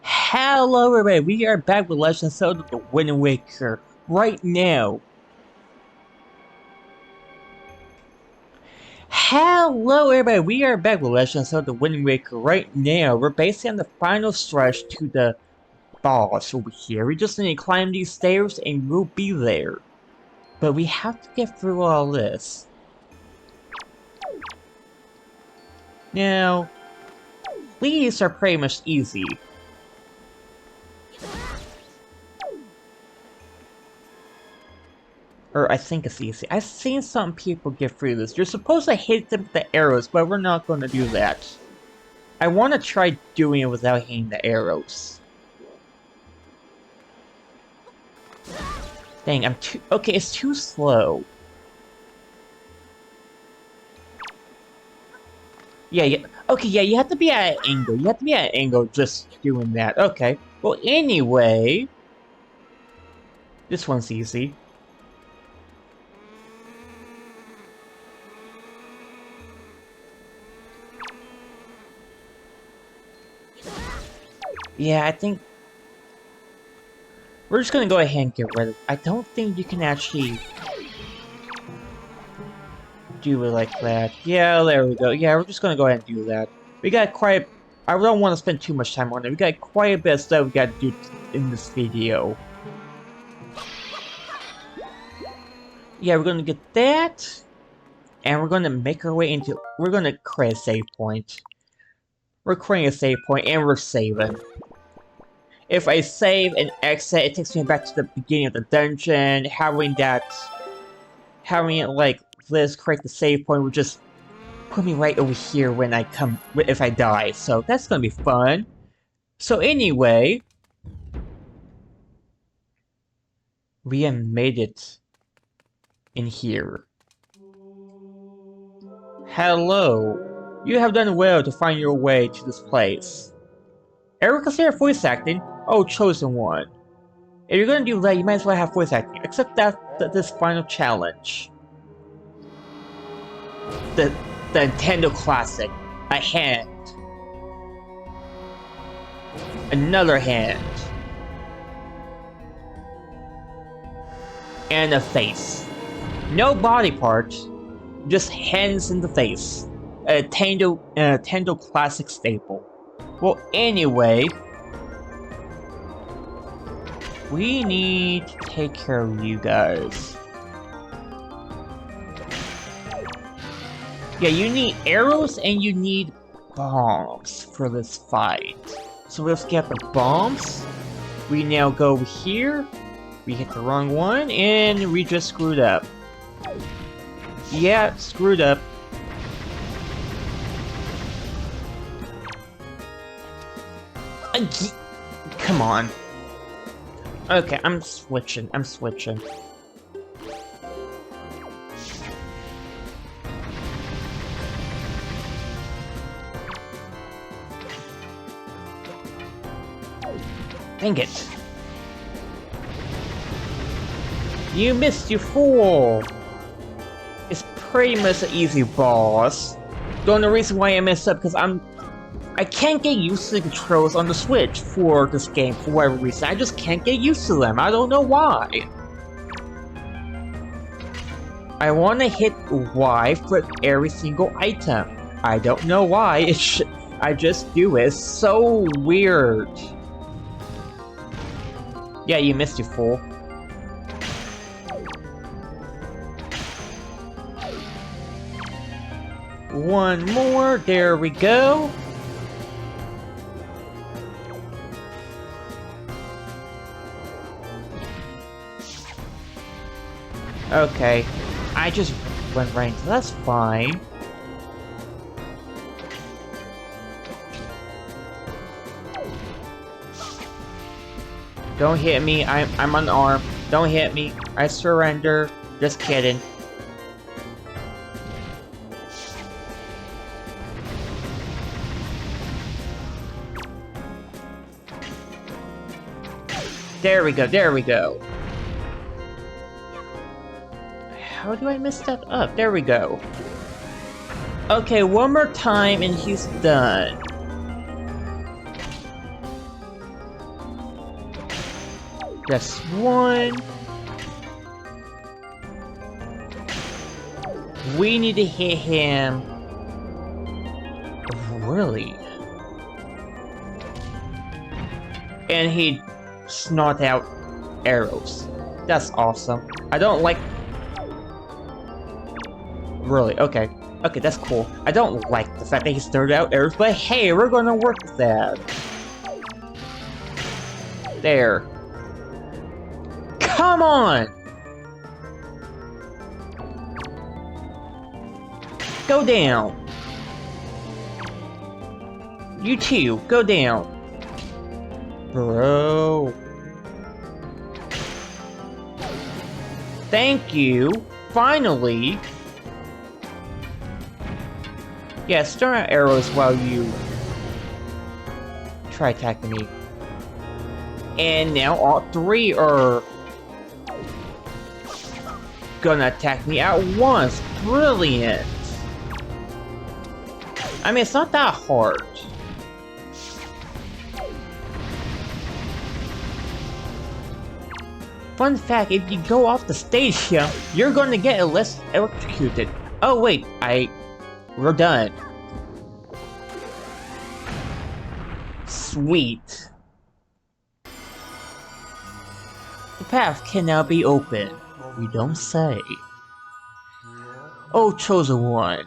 Hello everybody, we are back with Legend of Zelda The Wind Waker right now. Hello everybody, we are back with Legend of Zelda The Wind Waker right now. We're basically on the final stretch to the boss over here. We just need to climb these stairs and we'll be there. But we have to get through all this. Now, these are pretty much easy. Or I think it's easy. I've seen some people get through this. You're supposed to hit them with the arrows, but we're not going to do that. I want to try doing it without hitting the arrows. Dang, I'm too... Okay, it's too slow. Yeah. Okay, yeah, you have to be at an angle. You have to be at an angle just doing that. Okay. Well, anyway... This one's easy. Yeah, I think... We're just gonna go ahead and get rid of... I don't think you can actually... do it like that. Yeah, there we go. Yeah, we're just gonna go ahead and do that. We got quite... I don't want to spend too much time on it. We got quite a bit of stuff we gotta do in this video. Yeah, we're gonna get that. And we're gonna make our way into... We're gonna create a save point. We're creating a save point and we're saving. If I save and exit, it takes me back to the beginning of the dungeon. Having it like this, create the save point, would just put me right over here when I come, if I die. So that's gonna be fun. So anyway, we have made it in here. Hello. You have done well to find your way to this place. Ever consider voice acting? Oh, chosen one. If you're gonna do that, you might as well have voice acting. Except this final challenge. The Nintendo Classic. A hand. Another hand. And a face. No body part. Just hands in the face. A Nintendo Classic staple. Well, anyway, we need to take care of you guys. Yeah, you need arrows and you need bombs for this fight. So let's get the bombs. We now go over here. We hit the wrong one and we just screwed up. Yeah, screwed up. Come on. Okay, I'm switching. Dang it. You missed, you fool! It's pretty much an easy boss. The only reason why I messed up because I can't get used to the controls on the Switch for this game for whatever reason. I just can't get used to them. I don't know why. I want to hit Y for every single item. I don't know why. I just do it. It's so weird. Yeah, you missed, you fool. One more. There we go. Okay, I just went right into that's fine. Don't hit me, I'm unarmed. Don't hit me, I surrender. Just kidding. There we go. How do I mess that up? There we go. Okay, one more time and he's done. That's one. We need to hit him. Really? And he snot out arrows. That's awesome. I don't like... Really? Okay. Okay, that's cool. I don't like the fact that he started out arrows, but hey, we're gonna work with that. There. Come on! Go down. You too, go down. Bro. Thank you. Finally. Yeah, start out arrows while you try attacking me. And now all three are gonna attack me at once. Brilliant. I mean, it's not that hard. Fun fact, if you go off the stage here, you're gonna get electrocuted. Oh wait, we're done. Sweet. The path can now be opened. You don't say. Oh, chosen one.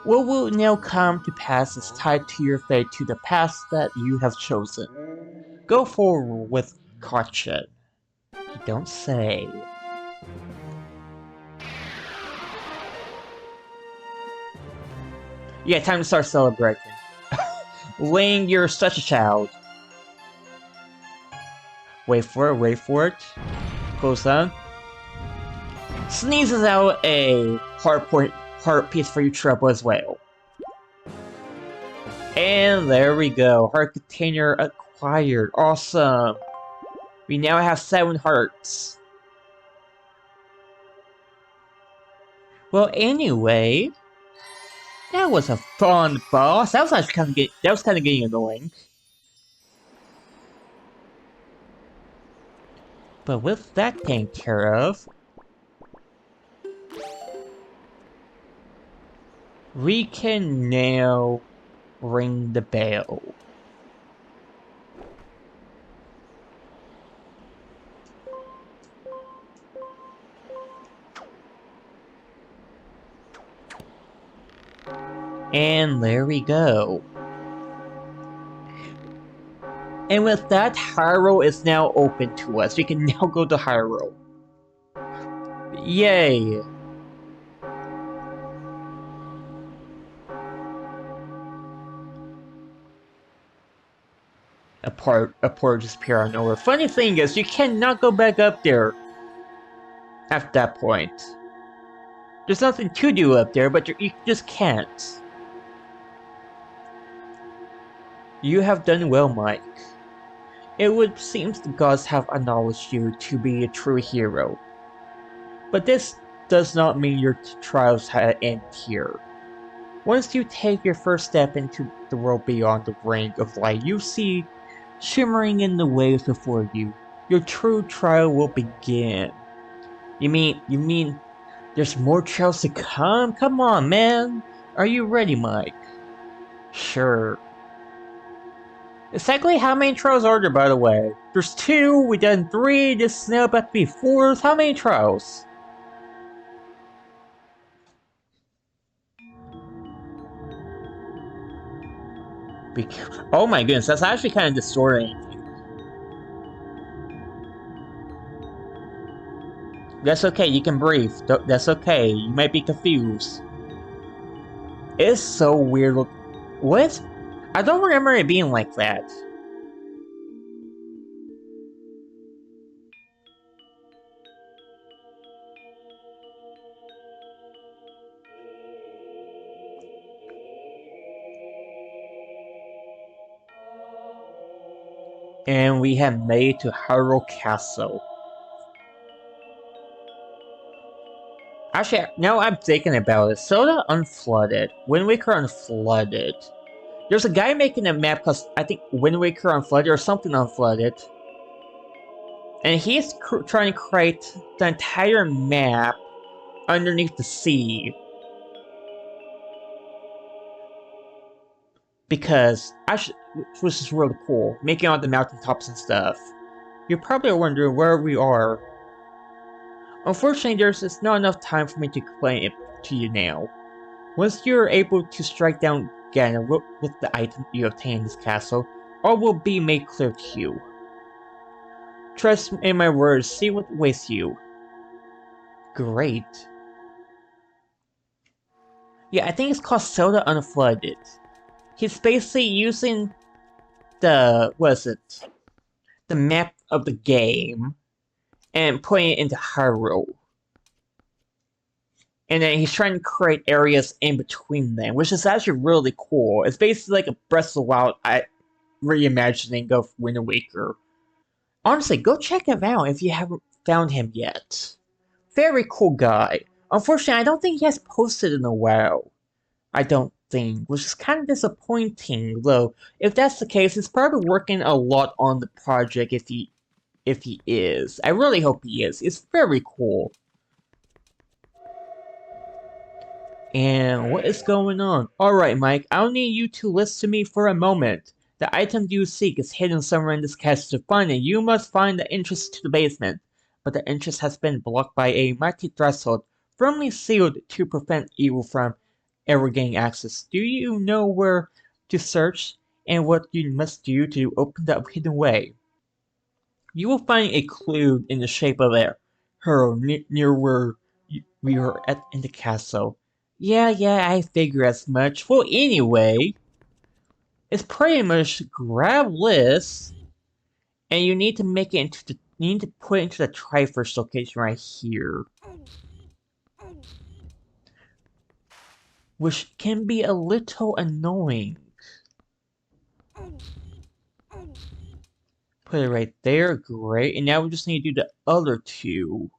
What will now come to pass is tied to your fate to the path that you have chosen. Go forward with caution. You don't say. Yeah, time to start celebrating. Link, you're such a child. Wait for it. Close down. Sneezes out a heart piece for you trouble as well. And there we go. Heart container acquired. Awesome. We now have 7 hearts. Well, anyway, that was a fun boss. That was actually kind of getting annoying. But with that taken care of, we can now ring the bell. And there we go. And with that, Hyrule is now open to us. We can now go to Hyrule. Yay! A port just appeared out of nowhere. Funny thing is, you cannot go back up there at that point. There's nothing to do up there, but you just can't. You have done well, Mike. It would seem the gods have acknowledged you to be a true hero. But this does not mean your trials have end here. Once you take your first step into the world beyond the ring of light, you see shimmering in the waves before you. Your true trial will begin. You mean there's more trials to come? Come on, man! Are you ready, Mike? Sure. Exactly how many trials are there, by the way? There's 2, we done 3, this is now about to be 4. How many trials? Oh my goodness, that's actually kind of distorting. That's okay, you can breathe. That's okay, you might be confused. It's so weird. What? I don't remember it being like that. And we have made it to Hyrule Castle. Actually, now I'm thinking about it. Zelda Unflooded. Wind Waker Unflooded. There's a guy making a map called, I think, Wind Waker Unflooded or something Unflooded. And he's trying to create the entire map underneath the sea. Because, which is really cool, making all the mountaintops and stuff. You're probably wondering where we are. Unfortunately, there's just not enough time for me to explain it to you now. Once you're able to strike down Ganon with the item you obtain in this castle, all will be made clear to you. Trust in my words, see what waits you. Great. Yeah, I think it's called Zelda Unflooded. He's basically using the, what is it? The map of the game and putting it into Hyrule. And then he's trying to create areas in between them, which is actually really cool. It's basically like a Breath of the Wild reimagining of Wind Waker. Honestly, go check him out if you haven't found him yet. Very cool guy. Unfortunately, I don't think he has posted in a while. I don't think, which is kind of disappointing, though. If that's the case, he's probably working a lot on the project if he is. I really hope he is. It's very cool. And what is going on? Alright, Mike, I'll need you to listen to me for a moment. The item you seek is hidden somewhere in this castle to find, and you must find the entrance to the basement. But the entrance has been blocked by a mighty threshold, firmly sealed to prevent evil from ever gaining access. Do you know where to search, and what you must do to open the hidden way? You will find a clue in the shape of a hyrule near where we were in the castle. Yeah, I figure as much. Well, anyway, it's pretty much grab this, and you need to make it into the. You need to put it into the Triforce location right here, which can be a little annoying. Put it right there, great. And now we just need to do the other two.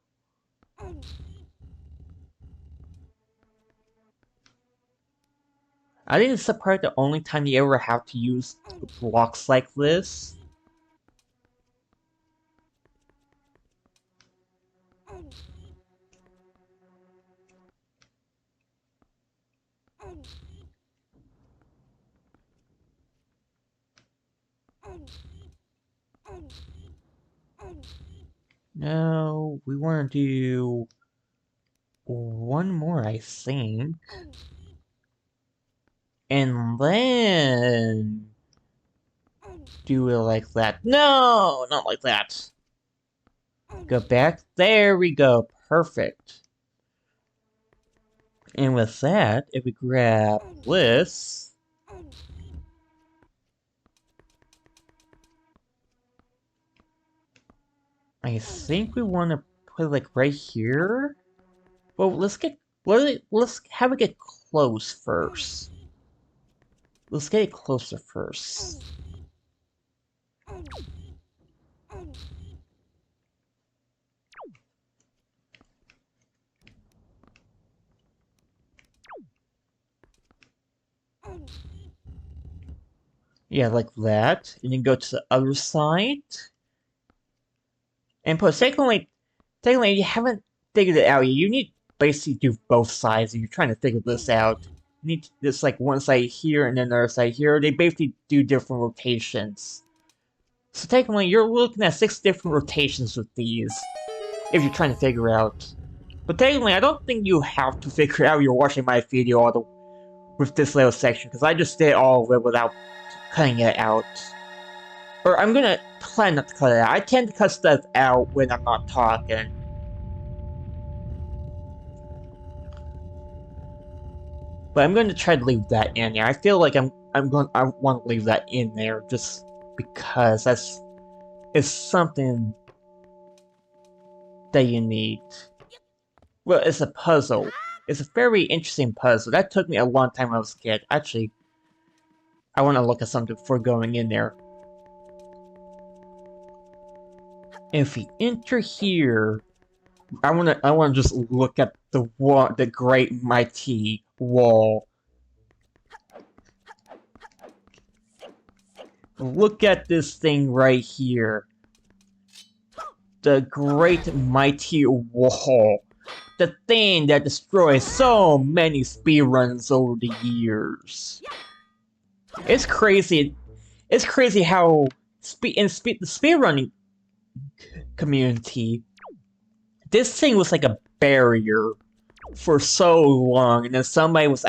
I think it's probably the only time you ever have to use blocks like this. No, we want to do one more, I think. And then do it like that. No, not like that. Go back. There we go. Perfect. And with that, if we grab this, I think we want to put it like right here. Well, let's have it get close first. Let's get it closer first. Yeah, like that. And then go to the other side. And put technically you haven't figured it out yet. You need to basically do both sides if you're trying to figure this out. You need to, just like one side here and then another side here. They basically do different rotations. So technically you're looking at 6 different rotations with these. If you're trying to figure out. But technically I don't think you have to figure out you're watching my video with this little section. Because I just did all of it without cutting it out. Or I'm gonna plan not to cut it out. I tend to cut stuff out when I'm not talking. But I'm going to try to leave that in there. I feel like I want to leave that in there just because it's something that you need. Well, it's a puzzle. It's a very interesting puzzle. That took me a long time when I was a kid. Actually, I want to look at something before going in there. If we enter here, I want to just look at the great mighty wall. Look at this thing right here. The great mighty wall. The thing that destroys so many speedruns over the years. It's crazy. It's crazy how the speedrunning community, this thing was like a barrier for so long, and then somebody was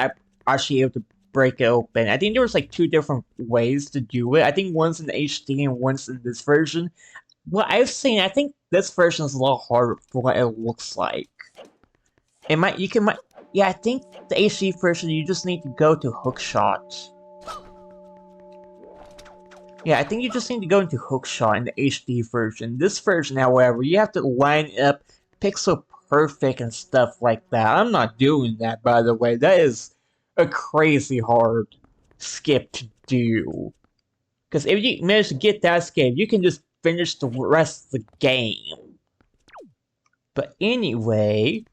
actually able to break it open. I think there was like 2 different ways to do it. I think one's in HD and one's in this version. What I've seen, I think this version is a lot harder for what it looks like. Yeah, I think the HD version, you just need to go to hookshot. Yeah, I think you just need to go into hookshot in the HD version. This version, however, you have to line up pixel perfect and stuff like that. I'm not doing that, by the way. That is a crazy hard skip to do. Because if you manage to get that skip, you can just finish the rest of the game. But anyway...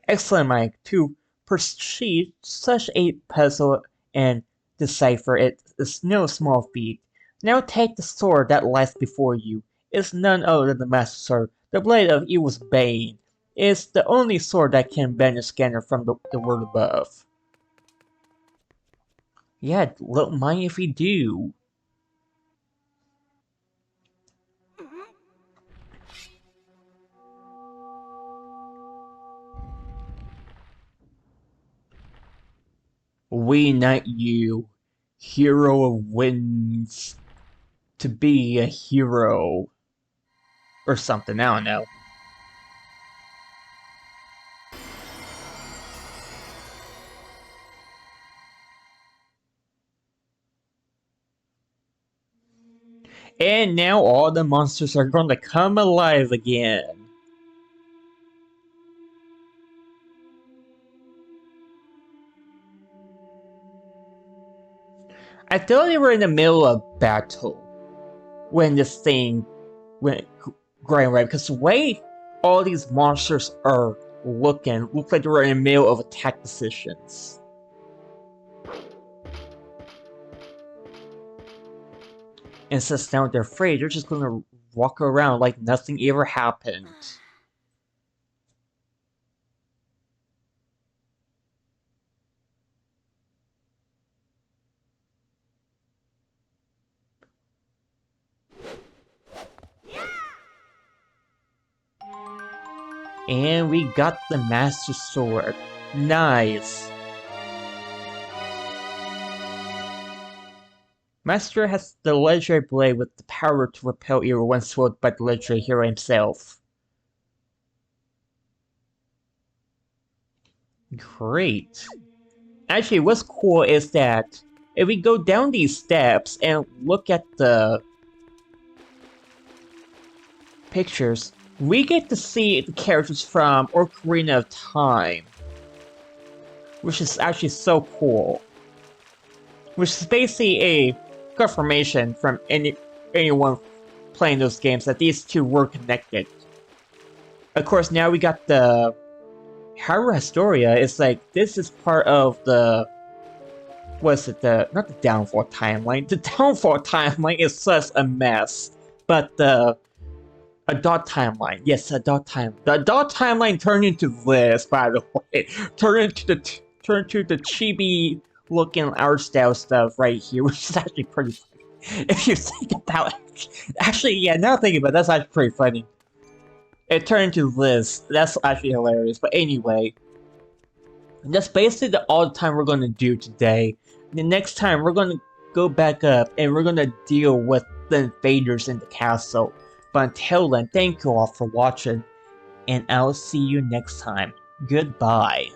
Excellent, Mike. To perceive such a puzzle and decipher it is no small feat. Now take the sword that lies before you. It's none other than the Master Sword, the blade of Evil's Bane. It's the only sword that can bend a scanner from the world above. Yeah, don't mind if we do. We knight you, hero of winds, to be a hero. Or something, I don't know. And now all the monsters are going to come alive again. I thought they were in the middle of battle when this thing went going right, because the way all these monsters are looking, looks like they were in the middle of attack decisions. And since now they're afraid, they're just gonna walk around like nothing ever happened. And we got the Master Sword. Nice. Master has the legendary blade with the power to repel evil when swallowed by the legendary hero himself. Great. Actually, what's cool is that if we go down these steps and look at the pictures, we get to see the characters from Ocarina of Time, which is actually so cool. Which is basically a confirmation from anyone playing those games that these two were connected. Of course, now we got the Hyrule Historia. It's like, this is part of the... What's it? Not the Downfall timeline. The Downfall timeline is such a mess. But the Adult timeline. Yes, Adult time. The Adult timeline turned into this, by the way. Turned into the chibi looking art style stuff right here, which is actually pretty funny. If you think about it. Actually, yeah, now thinking about it, that's actually pretty funny. It turned into this. That's actually hilarious. But anyway, that's basically all the time we're going to do today. The next time, we're going to go back up and we're going to deal with the invaders in the castle. But until then, thank you all for watching, and I'll see you next time. Goodbye.